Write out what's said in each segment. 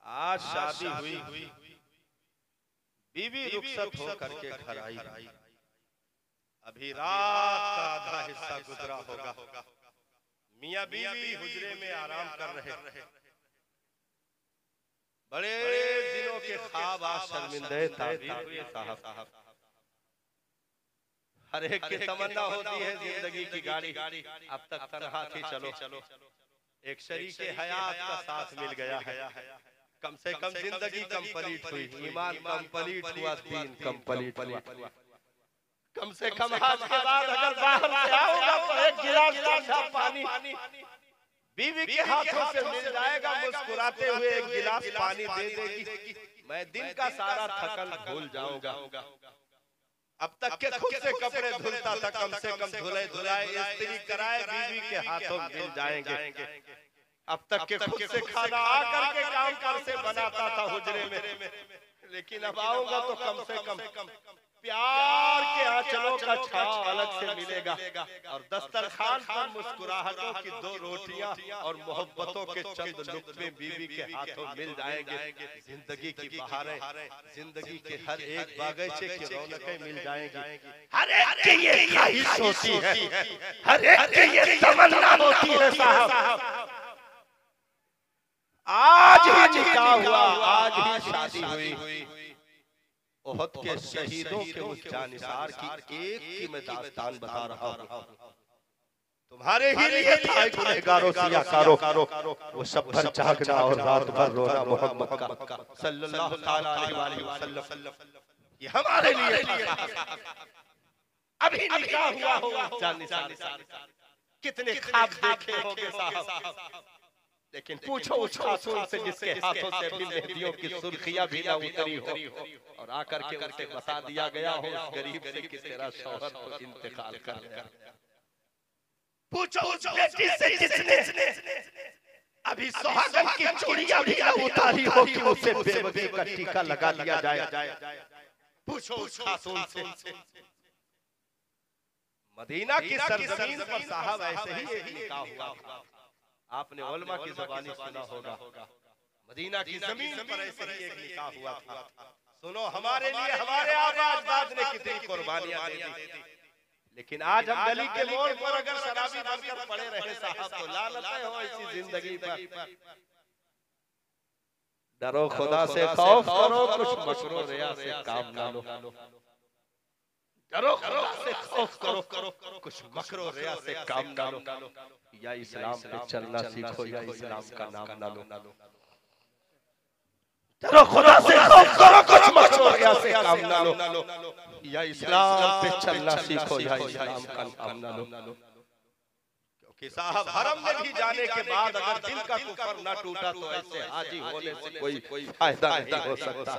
आज शादी हुई, बीवी रुखसत हो करके घर आई, अभी रात का आधा हिस्सा गुजरा होगा, मियां बीवी हुजरे में आराम कर रहे, बड़े दिनों के ख्वाब आज शर्मिंदे ताबीर हुए साहब। हर एक की तमन्ना होती है जिंदगी की गाड़ी, अब तक तन्हा थी, चलो एक शरीके हयात का साथ मिल गया है, कम से कम जिंदगी कंप्लीट हुई, ईमान कंप्लीट हुआ, दीन कंप्लीट हुआ। कम से कम आज के बाद अगर बाहर से आओगा तो एक गिलास ठंडा पानी बीवी के हाथों से मिल जाएगा, मुस्कुराते हुए एक गिलास पानी दे देगी, मैं दिन का सारा थकन भूल जाऊंगा। अब तक के खुद से कपड़े धुलता था, कम से कम धुले धुलाए इस्त्री कराए बीवी के हाथों मिल जाएंगे। अब तक के खुद से खाना आकर के काम कर से बनाता था हुजरे में, लेकिन अब आऊंगा तो कम से कम प्यार के आंचलों का छाव अलग से मिलेगा, और दस्तरखान पर मुस्कुराहटों की 2 रोटियां और मोहब्बतों के चंद लुक़्मे बीवी के हाथों मिल जाएंगे। जिंदगी की बहारें, जिंदगी के हर एक बागीचे की रौनकें मिल जाएंगी। हर एक की ये ख्वाहिश होती है, हर एक की ये तमन्ना होती है साहब। आज ही निकाह हुआ, आज ही शादी हुई, ओहद के शहीदों के उस जानिसार की एक की मैं दास्तान बता रहा हूँ। तुम्हारे ही लिए था गुनहगारों सियाकारों, वो सब भर जागना और रात भर रोना मोहम्मद का सल्लल्लाहु अलैहि वसल्लम, ये हमारे लिए था। अभी निकाह हुआ होगा जानिसार, कितने ख्वाब देखे होंगे साहब, लेकिन पूछो उस खातून से जिसके हाथों से भी मेहंदियों की सुर्खियां भी ना उतरी हो, और आकर के उसे बता दिया गया हो उस गरीब से कि तेरा शौहर तो इंतकाल कर गया। पूछो उस बेटी से जिसने अभी सुहागन की चूड़ियां भी ना उतारी हो कि उसे बेवफाई का टीका लगा दिया जाए। पूछो उस खातून से। मदीना की सरजमीन पर साहब ऐसे ही एक निकाह हुआ था, आपने उलमा की ज़बानी सुना होगा, मदीना की जमीन पर ऐसे ही एक निकाह हुआ था। सुनो, हमारे लिए हमारे आबा अजदाद ने कितनी कुर्बानियां दे दी, लेकिन आज हम गली के मोड़ पर अगर शराबी बनकर पड़े रहे साहब तो लानतें हो इसी जिंदगी पर। डरो खुदा से, खौफ करो, कुछ मशरो रिया से काम ना लो। डरो खुदा से, खौफ करो, कुछ मकरो रिया से काम ना लो। या इस्लाम पे चलना सीखो या इस्लाम का नाम ना लो। डरो खुदा से, खौफ करो, कुछ मकरो रिया से काम ना लो। या इस्लाम पे चलना सीखो या इस्लाम का नाम ना लो। क्योंकि साहब हरम में भी जाने के बाद अगर दिल का कुफर ना टूटा तो ऐसे हाजी होने से कोई फायदा नहीं हो सकता।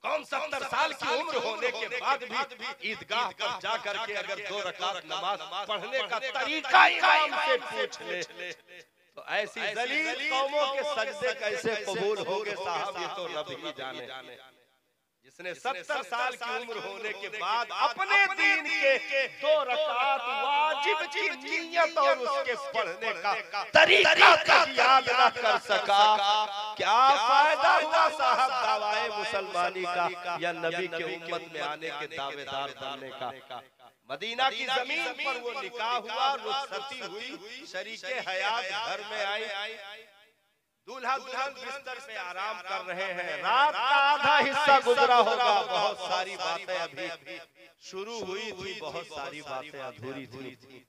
कौन 70 साल की उम्र होने के बाद भी ईदगाह पर जा करके अगर 2 रकात नमाज पढ़ने का तरीका इमाम से पूछ ले तो ऐसी जलील कौमों के सजदे कैसे कबूल होंगे साहब, ये तो रब ही जाने। जिसने 70 साल की उम्र होने के बाद अपने दीन के 2 रकात वाजिब की नियत और उसके पढ़ने का तरीका तक याद न कर सका, क्या फायदा हुआ साहब दावाए मुसलमानी का या नबी के उम्मत में आने के दावेदार बनने का। मदीना की जमीन पर वो निकाह हुआ, रुखसती हुई, शरीके हयात घर में आई, दूल्हा दुल्हन बिस्तर पे आराम कर रहे हैं, रात का आधा हिस्सा गुजरा होगा, बहुत सारी बातें अभी शुरू हुई थी, बहुत सारी बातें अधूरी थी।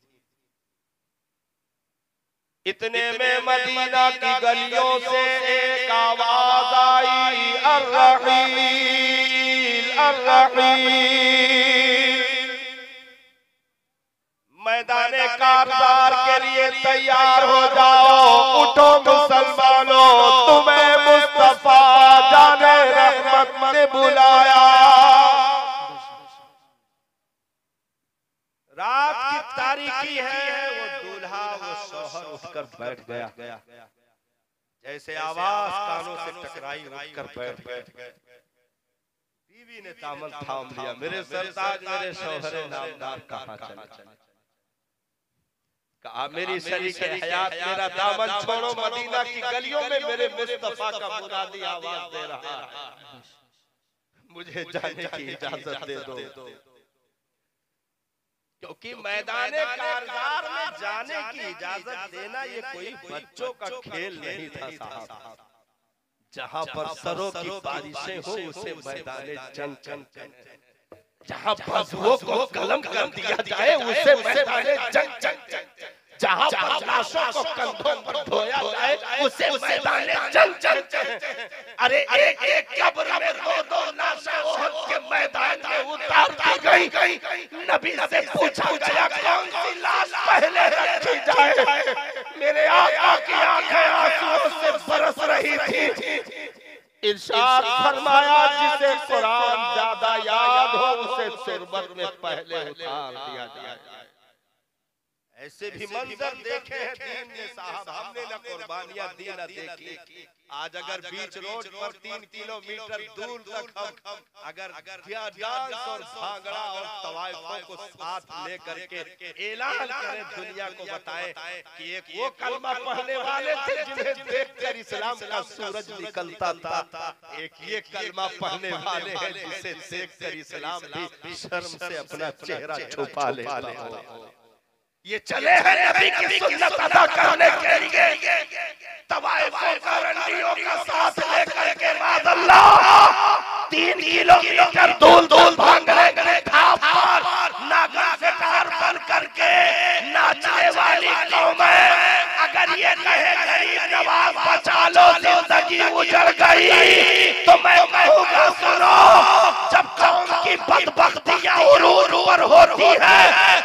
इतने में मदीना की गलियों से एक आवाज आई, अर्रहील अर्रहील, मैदाने कारदार के लिए तैयार हो जाओ, उठो मुसलमानों, तुम्हें मुस्तफा जाने रहमत ने बुलाया। रात की तारीकी है, वो दूल्हा वो शौहर उठकर बैठ गया, जैसे आवाज कानों से टकराई उठकर बैठ गए। बीवी ने दामन थाम लिया, मेरे सरताज मेरे शौहर नामदार कहाँ चले, कहा मेरी शरीक हयात मेरा दामन छोड़ो, मदीना की गलियों में मेरे मुस्तफा का मुनादी आवाज दे रहा है, मुझे जाने की इजाजत दे दो। क्योंकि मैदाने कारजार में जाने की इजाजत देना ये कोई बच्चों का खेल नहीं था साहब। जहां पर सरों की बारिशें हो उसे मैदाने जंग कहते हैं, जहां बजुओं को कलम कर दिया जाए उसे मैदाने जंग कहते हैं, जहां पर लाशों को कंधों पर ढोया जाए उसे मैदाने जंग कहते हैं। अरे एक एक कब्र में दो दो लाशें ओहद के मैदान में उतार दी गई। नबी से पूछा गया कौन सी लाश पहले रखी जाए, मेरे आका की आंखें आंसुओं से बरस रही थी। इरशाद फरमाया जिसे कुरान ज्यादा याद हो उसे सुरबत में पहले उतार दिया जाए। ऐसे भी मंजर देखे हैं दीन ने साहब, हमने न कुर्बानियां दी न देखी। आज अगर बीच रोड पर 3 किलोमीटर दूर तक हम अगर डांस और भांगड़ा और तवाइफों को साथ लेकर के ऐलान करें, दुनिया को बताएं कि एक वो कलमा पढ़ने वाले थे जिन्हें देखकर इस्लाम का सूरज निकलता था, एक ये कलमा पढ़ने वाले हैं जिसे देखकर इस्लाम भी शर्म से अपना चेहरा छुपा लेता है। ये चले हैं नबी की सुन्नत अदा करने के लिए, तवाइफों का रंडियों का साथ लेकर के मादल्लाह 3 किलोमीटर दूर भांगने गए नागर शिकार बन करके नाचने वाली कौमें अगर ये कहे गरीब नवाज बचा लो जिंदगी उजड़ गई, तो मैं कहूँगा सुनो, जब कौम की बदबख्तियां उरूर पर होती है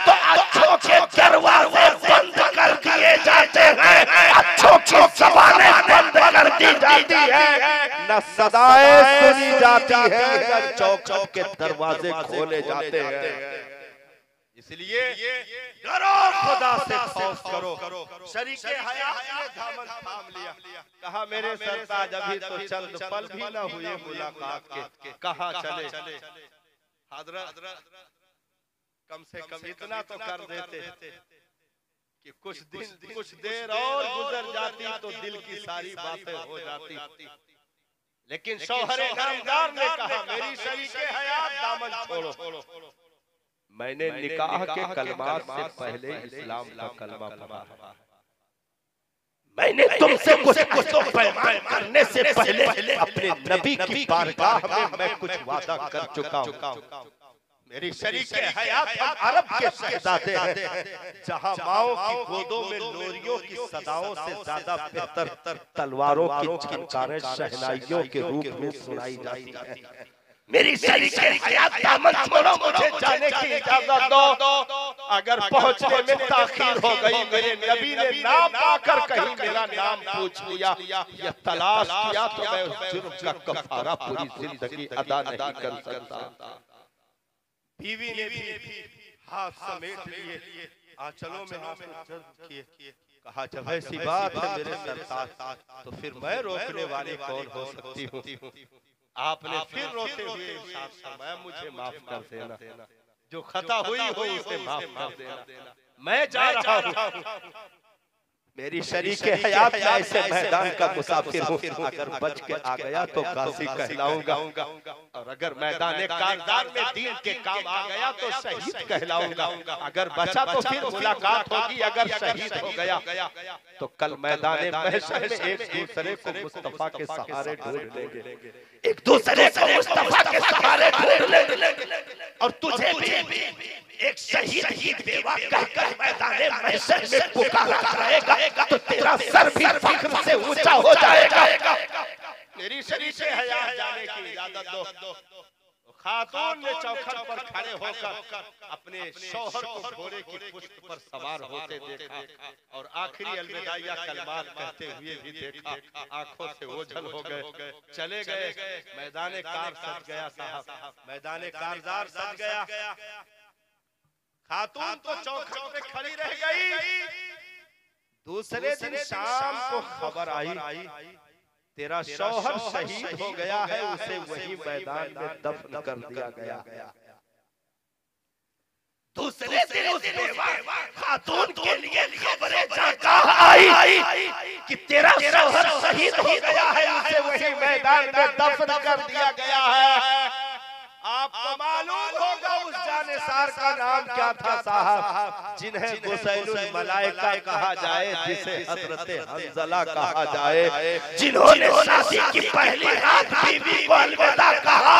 तो अच्छों के दरवाजे बंद कर दिए जाते हैं, अच्छों की ज़बानें बंद कर दी जाती है, न सदाएं सुनी जाती है, न चौखट के दरवाजे खोले जाते हैं। इसलिए डरो, खुदा से खौफ करो। शरीके हयात ने दामन थाम लिया, कहा मेरे सरताज अभी तो चंद पल भी न हुए मुलाकात के, कहाँ चले। हजरत कम से कम इतना तो कर देते कि कुछ देर और गुजर जाती तो दिल की सारी बातें हो जाती। लेकिन शौहरे नामदार ने कहा मेरी शरीके हयात दामन छोड़ो, मैंने निकाह के कलमात से पहले इस्लाम का कलमा पढ़ा है, मैंने तुमसे कुछ तो पैमान करने से पहले अपने नबी की बारगाह में मैं कुछ वादा कर चुका हूँ। मेरी शरीके हयात हम अरब के शहजादे हैं, जहां माओ की गोदों में लोरियों की सदाओं से ज्यादा बेहतर तलवारों की चिंकारें शहनाइयों के रूप में सुनाई जाती है। मेरी शरीके हयात दामन छोड़ो, मुझे जाने की इजाजत दो। अगर पहुंचने में ताखीर हो गई, मेरे नबी ने नाम पाकर कहीं मेरा नाम पूछ लिया या तलाश किया, तो मैं उस जुर्म का कफारा पूरी जिंदगी अदा नहीं कर सकता। बीवी ने भी हाथ समेट लिए, आंचलों में हाथ किए, कहा जब ऐसी बात है मेरे सरताज तो फिर मैं रोकने वाली कौन हो सकती हूँ। आपने फिर रोते हुए इरशाद फरमाया मुझे माफ कर देना, जो खता हुई हो उसे माफ कर देना, मैं जा रहा हूँ। मेरी शरीके हयात में ऐसे मैदान का मुसाफिर हूँ, अगर बच के आ गया तो गाजी कहलाऊंगा, और अगर मैदान कारदार में दीन के काम आ गया तो शहीद कहलाऊंगा। अगर बचा तो फिर मुलाकात होगी, अगर शहीद हो गया तो कल मैदान महशर में एक दूसरे को मुस्तफा के सहारे ढूंढ लेंगे, एक दूसरे को मुस्तफा के सहारे ढूंढ लेंगे, और तुझे भी एक शहीद की बेवा कहकर मैदान महशर में पुकारा जाएगा तो तेरा सर भी फख्र से ऊंचा हो जाएगा। मेरी शरीके हयात जाने की इजाजत दो। खातून ने चौखट पर खड़े होकर अपने शौहर को घोड़े की पुश्त पर सवार होते देखा और आखिरी अलविदाइया कलमात कहते हुए भी देखा, आंखों से ओझल हो गए, चले गए। मैदान कार सज गया साहब, मैदान कारदार सज गया। खातून तो चौखट पे खड़ी रह गई। दूसरे दिन शाम को खबर आई तेरा शौहर शहीद हो गया है, उसे वही मैदान में दफन कर दिया गया। दूसरे दिन उस बेवा खातून के लिए खबरें जाकर आई कि तेरा शौहर शहीद हो गया है, उसे वही मैदान में दफन कर दिया गया है। आपको मालूम होगा उस जानेसार का नाम क्या था साहब, जिन्हें गुसैलुल मलाइका कहा जाए, जिसे हजरत हंज़ला कहा जाए, जिन्होंने शादी की पहली रात बीवी को अलविदा कहा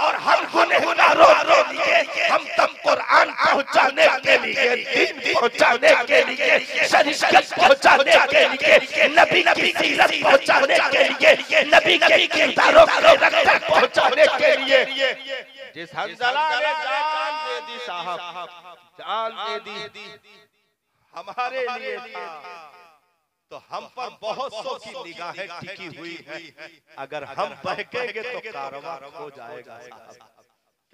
और हम गुनहगारों के लिए, हम तक कुरान पहुंचाने के लिए, दीन पहुंचाने के लिए, शरीयत पहुंचाने के लिए, नबी की सीरत पहुंचाने के लिए, नबी के किरदारों को रखकर पहुंचाने के लिए जिस हंज़ला ने जान दे दी साहब, जान दे दी हमारे लिए था, तो हम पर बहुत सौ की निगाहें टिकी हुई है। अगर हम बहकेंगे तो कारवां हो जाएगा साहब,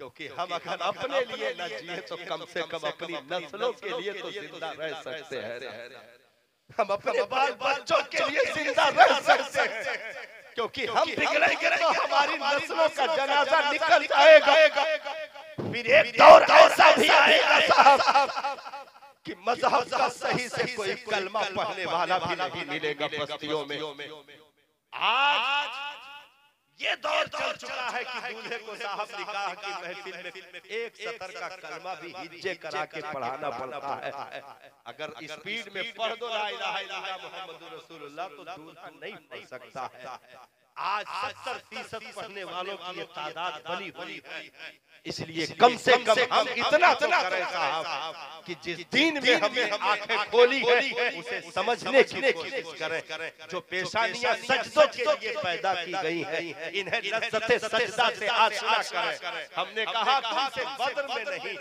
क्योंकि हम अगर अपने लिए न जिए तो कम से कम अपनी नस्लों के लिए तो जिंदा रह सकते हैं, हम अपने बाल बच्चों के लिए जिंदा रह सकते हैं, क्योंकि हम बिगड़ेंगे तो हमारी नस्लों का जनाजा निकल जाएगा। फिर एक दौर ऐसा भी आएगा साहब कि मजहब का सही से कोई कलमा पढ़ने वाला भी नहीं मिलेगा बस्तियों में। आज ये दौर चल चुका है कि दूल्हे को साहब निकाह की महफिल में एक सतर का कलमा भी हिज्जे करा के पढ़ाना पड़ता है। अगर स्पीड में पढ़ दो ला इलाहा इल्लल्लाह मुहम्मदुर रसूलुल्लाह तो दूल्हा नहीं पढ़ सकता है। आज 70% पढ़ने वालों की तादाद बनी हुई है, इसलिए कम से कम हम इतना करें साहब कि जिस दिन में हमने आंखें खोली है उसे समझने की कोशिश करें। जो पेशानियां सजदों के लिए पैदा की गई हैं, इन्हें लज्जते सजदा से आशना करें। हमने कहा तुमसे बदर में नहीं,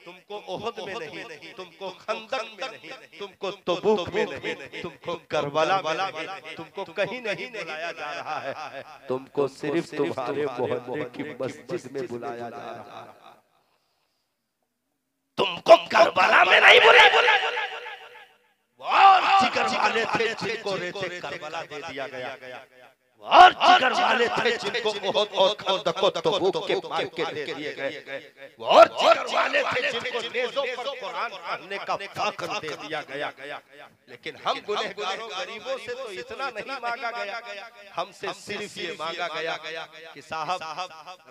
तुमको ओहद में नहीं, तुमको खंदक में नहीं, तुमको तबूक में नहीं, तुमको करबला में नहीं, तुमको कहीं नहीं बुलाया जा रहा है, तुमको सिर्फ तुम्हारे मोहल्ले की मस्जिद में बुलाया जा रहा है। तुमको करबला में नहीं बुलाया, और जिगर वाले थे जिनको रेते करबला दे दिया गया, और जिगर वाले थे जिनको ओहद और खंदक को तबूक के मार के दे दिए गए, और जिगर वाले थे जिनको नेज़ों पर कुरान पढ़ने का फख्र दे दिया गया। लेकिन हम गुनहगारों गरीबों से तो इतना नहीं मांगा गया, हमसे सिर्फ ये मांगा गया कि साहब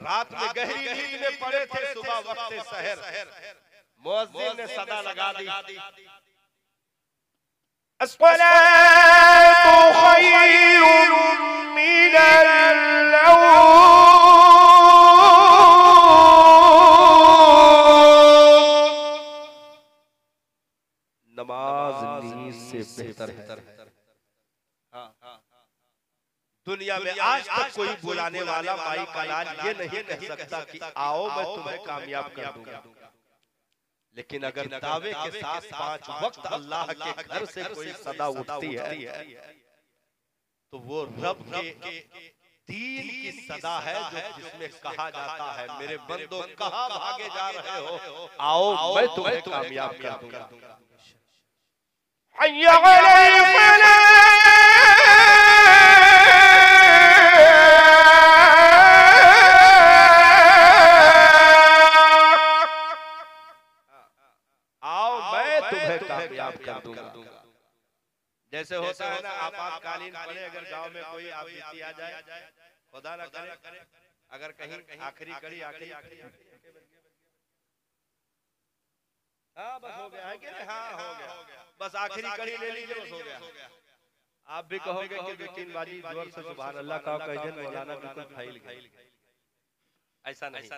रात में गहरी नींद में पड़े थे, सुबह वक्त सहर मुअज्जिन ने सदा लगा दी, अस्सलातु खैरुम मिनल नौम, नमाज नींद से बेहतर है। दुनिया में आज तक कोई बुलाने वाला माई का लाल ये नहीं कह सकता कि आओ मैं तुम्हें कामयाब कर दूंगा, लेकिन अगर दावे के साथ 5 वक्त अल्लाह के घर से कोई सदा उठती है तो वो रब के दीन की सदा है, जो जिसमें कहा जाता है मेरे बंदों कहां भागे जा रहे हो, आओ मैं तुम्हें कामयाब कर दूंगा। हय्या अलैल फलाह, कामयाब कर दूंगा। जैसे होता है ना आपातकालीन पड़े, अगर गांव में कोई आपत्ति आ जाए, खुदा ना करे अगर कहीं आखिरी कड़ी हाँ बस हो गया है कि नहीं, हाँ हो गया, बस आखिरी कड़ी ले लीजिए, बस हो गया। आप भी कहोगे कि बिकिन बाजी जोर से सुभान अल्लाह का कह दें, मौलाना बिल्कुल फैल गए, ऐसा नहीं।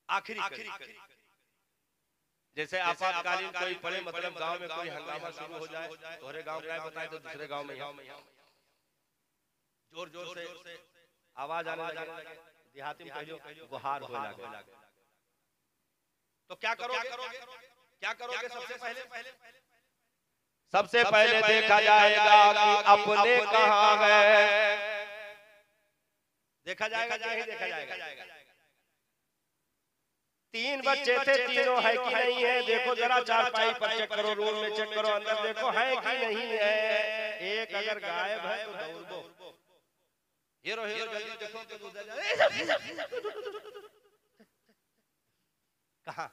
आखिरी जैसे आपातकालीन कोई पड़े, मतलब गांव में कोई हंगामा शुरू हो जाए, तोहरे गांव का बताए तो दूसरे गांव में जोर से आवाज आने लगे, देहाती में कहियो गुहार होने लगे, तो क्या करोगे? सबसे पहले देखा जाएगा कि अपने कहां हैं, देखा जाएगा कि नहीं देखा जाएगा। 3 बच्चे थे, तीनों है कि नहीं है, देखो जरा चारपाई पर चेक करो, रूम में चेक करो, अंदर देखो है कि नहीं है। एक अगर गायब है तो दौड़ दो, हीरो जल्दी देखो तो कहां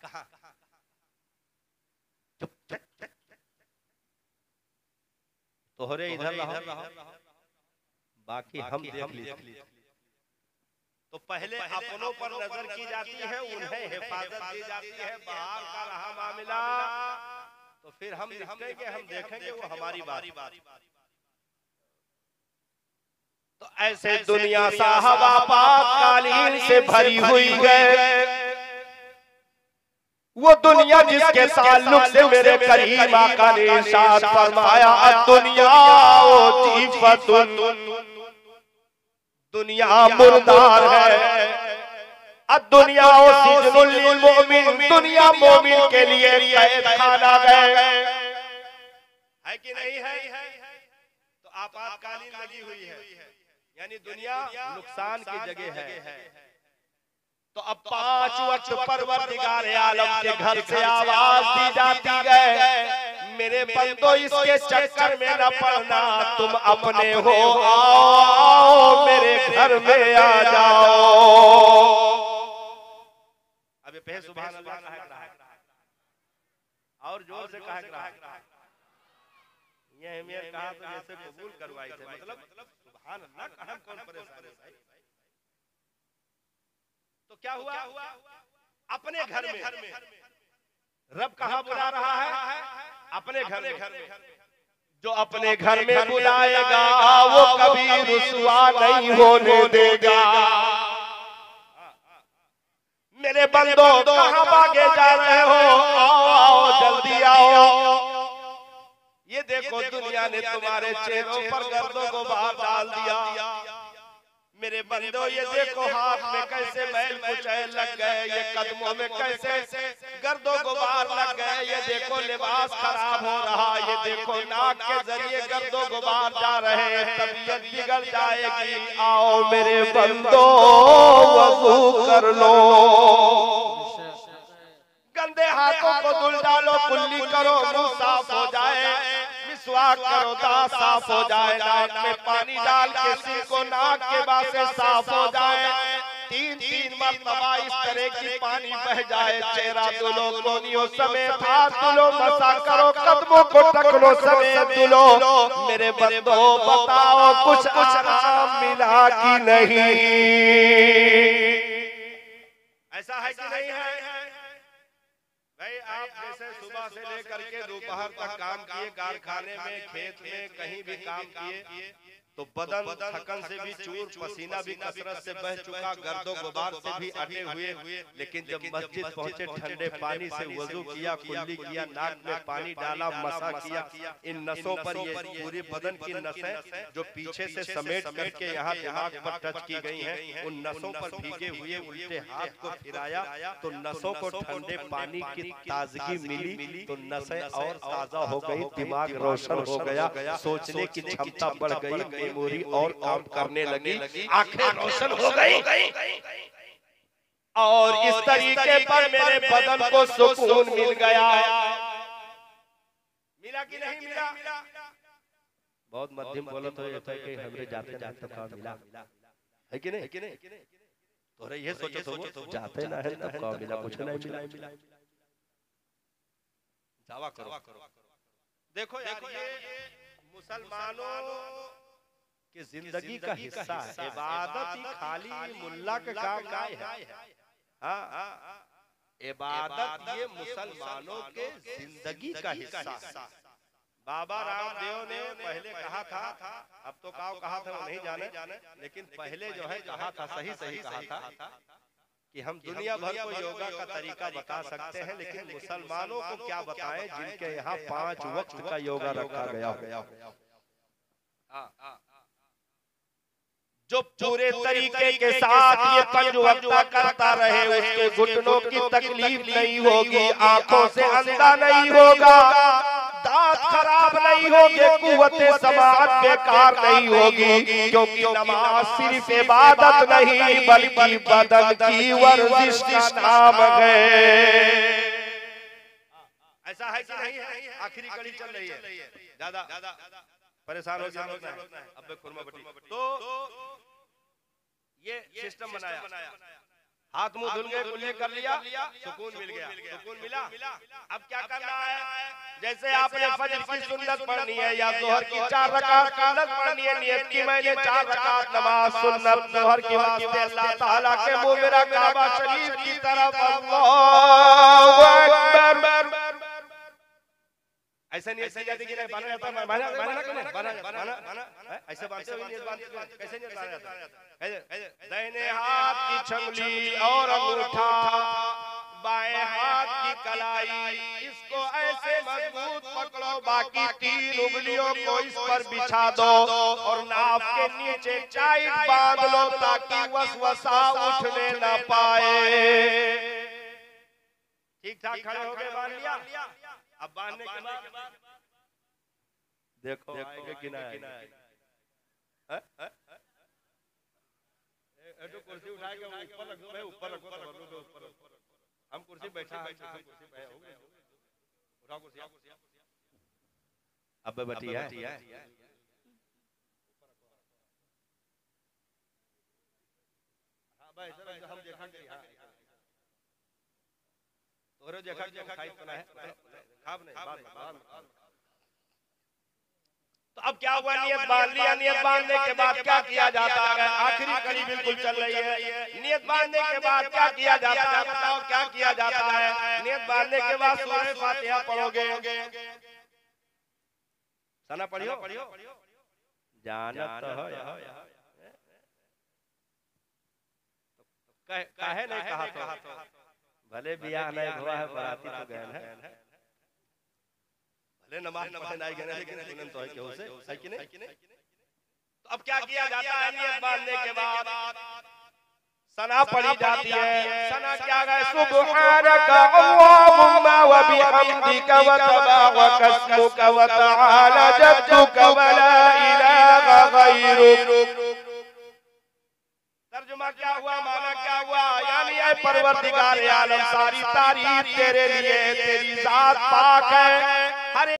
तोहरे इधर रहो, बाकी हम देख लीजिए। तो पहले अपनों पर नजर की जाती है, उन्हें हिफाजत दी जाती है। बाहर का रहा मामला तो फिर हम निपटेंगे, हम देखेंगे, वो हमारी बात। तो ऐसे दुनिया साहबा आपातकालीन से भरी हुई है, वो दुनिया जिसके ताल्लुक से मेरे करीम आका ने इरशाद फरमाया, दुनिया जीफतुन, दुनिया मुर्दार है, दुनिया सिजनुल लिल मोमिन, दुनिया मोमिन के लिए कैद खाना है कि नहीं है? तो आपातकालीन लगी हुई है, यानी दुनिया नुकसान की जगह है। तो अब 5 वक्त परवरदिगार आलम के घर से आवाज दी जाती है, मेरे बंदो इसके चक्कर में न पड़ना, तुम अपने हो, आओ मेरे घर में आ जाओ। अबे पे सुभान अल्लाह कहा है, और जोर से कहा है। ये अहमियत कहा तो जैसे कबूल करवाई थे, मतलब सुभान अल्लाह कहा, कौन परेशान है? तो क्या हुआ? अपने घर में रब कहाँ बुला रहा है? अपने घर में। जो अपने घर में बुलाएगा वो कभी रुसवा नहीं होने देगा। मेरे बंदो कहाँ भागे जा रहे हो? आओ जल्दी आओ। ये देखो दुनिया ने तुम्हारे चेहरों पर गर्दों को बाहर डाल दिया। मेरे बंदो ये देखो हाथ में कैसे मैल कुचैल लग गए, ये कदमों में कैसे गर्दो गुबार लग गए, ये देखो लिबास खराब हो रहा, ये देखो नाक के जरिए गर्दो गुबार जा रहे, तबीयत बिगड़ जाएगी। आओ मेरे बंदो वज़ू कर लो, गंदे हाथों को धुल डालो, कुल्ली करो, मुंह साफ हो जाए, मिसवाक करो, दांत साफ हो जाए, नाक में पानी डाल के सिर को नाक के बासे साफ हो जाए, 3 मरतबा इस तरह की पानी बह जाए, चेहरा धुलो, कोनियों समेत हाथ धुलो, मसा करो, कदमों को टखनों समेत धुलो। मेरे बंदो बताओ कुछ आराम मिला कि नहीं? ऐसा है कि नहीं है? भाई आप जैसे सुबह से लेकर के दोपहर तक काम किए, कारखाने में, खेत में, कहीं भी काम किए, तो बदन थकन से भी चूर, पसीना भी कसरत से बह चुका, गर्दो गुबार से भी अटे हुए, लेकिन जब मस्जिद पहुंचे ठंडे पानी से वजू किया, कुल्ली किया, नाक में पानी डाला, मसा किया, इन नसों पर, ये पूरे बदन की नसें जो पीछे से समेट करके यहाँ दिमाग पर टच की गई हैं, उन नसों पर भीगे हुए उल्टे हाथ को फिराया तो नसों को ठंडे पानी की ताजगी मिली, तो नसें और ताजा हो गई, दिमाग रोशन हो गया, सोचने की क्षमता बढ़ गई, मेमोरी और काम करने लगी, आंखें रोशन हो गई, और इस तरीके पर मेरे बदन को सुकून मिल गया। मिला कि नहीं मिला? बहुत मध्यम बोलो तो ये था कि हमरे जाते जाते काम मिला है कि नहीं? तो ये सोचो जाते ना है तब काम मिला, कुछ नहीं मिला। दावा करो। देखो यार, ये मुसलमानों कि जिंदगी का हिस्सा है, इबादत ही खाली मुल्ला के काम नहीं है। हाँ, इबादत ये मुसलमानों के जिंदगी का हिस्सा है। बाबा रामदेव ने पहले कहा था, अब तो कहा था वो नहीं जाने, लेकिन पहले जो है कहा था, सही कहा था कि हम दुनिया भर को योगा का तरीका बता सकते हैं, लेकिन मुसलमानों को क्या बताएं जिनके यहाँ 5 वक्त का योगा रखा गया। जो पूरे तरीके के साथ ये 5 वक्त करता रहे, उसके घुटनों की तकलीफ नहीं होगी, आंखों से अंधा नहीं होगा, दांत खराब नहीं होंगे, कुव्वते समाअत बेकार नहीं होगी, क्योंकि नमाज सिर्फ इबादत नहीं बल्कि बदन की वर्जिश का नाम है। ऐसा है कि नहीं है? आखिरी कड़ी चल रही है, ज्यादा परेशान हो जाना है। अब खुरमा बटी तो ये सिस्टम बनाया, हाथ मुंह धुल गए, कुल्ली कर लिया, सुकून मिल गया, सुकून मिला। अब क्या करना है, जैसे आपने फजर की सुन्नत पढ़नी है या जोहर की 4 रकात सुन्नत पढ़नी है, नियत की मैंने 4 रकात नमाज सुन्नत जोहर की वास्ते अल्लाह ताला के मुंह मेरा काबा शरीफ की तरफ, अल्लाहु अकबर। ऐसे नहीं ऐसे जाती कि नहीं बना जाता है, बना ऐसे बात से नहीं, बात कैसे नहीं बना जाता है। दाहिने हाथ की छंगली और अंगूठा, बाएं हाथ की कलाई, इसको ऐसे मजबूत पकड़ो, बाकी 3 उंगलियों को इस पर बिछा दो और नाक के नीचे टाइट बांध लो ताकि वसवसा उठने न पाए। ठीक ठाक खड़े हो गए, बांध लिया। अब बांधने के बाद देखो आएगा कि ना आएगा। तो कुर्सी उठा के ऊपर रख दो, ऊपर रखो, ऊपर हम कुर्सी बैठा है, कुर्सी पे हो गए, उठाओ कुर्सी। अब बटी है हां भाई, सर हम देखा कि हां तोरे देखा कि खाई पना है, खाब नहीं बाद। तो अब क्या हुआ, नियत बांध लिया। नियत बांधने के बाद क्या किया जाता है, आखिरी कड़ी बिल्कुल चल रही है। नियत बांधने के बाद क्या किया जाता है, बताओ क्या किया जाता है। नियत बांधने के बाद सूरह फातिहा पढ़ोगे, सना पढ़ियो, जानत हो काहे नहीं कहा तो, भले बियाह नहीं हुआ है, बराती तो गए हैं, भले नमाज पढ़ने नहीं गए, लेकिन सुनन तो है क्यों से, है कि नहीं। तो अब क्या किया जाता है, नियत बांधने के बाद सना पढ़ी जाती है। सना क्या है, सुब्हानका अल्लाहुम्मा व बिहम्दिका व तबारक अस्मुका व तआला जद्दुका व ला इलाहा गैरुक। तर्जुमा क्या हुआ, माना क्या हुआ, यानी ऐ परवरदिगार आलम सारी तारीफ तेरे लिए, तेरी जात पाक है,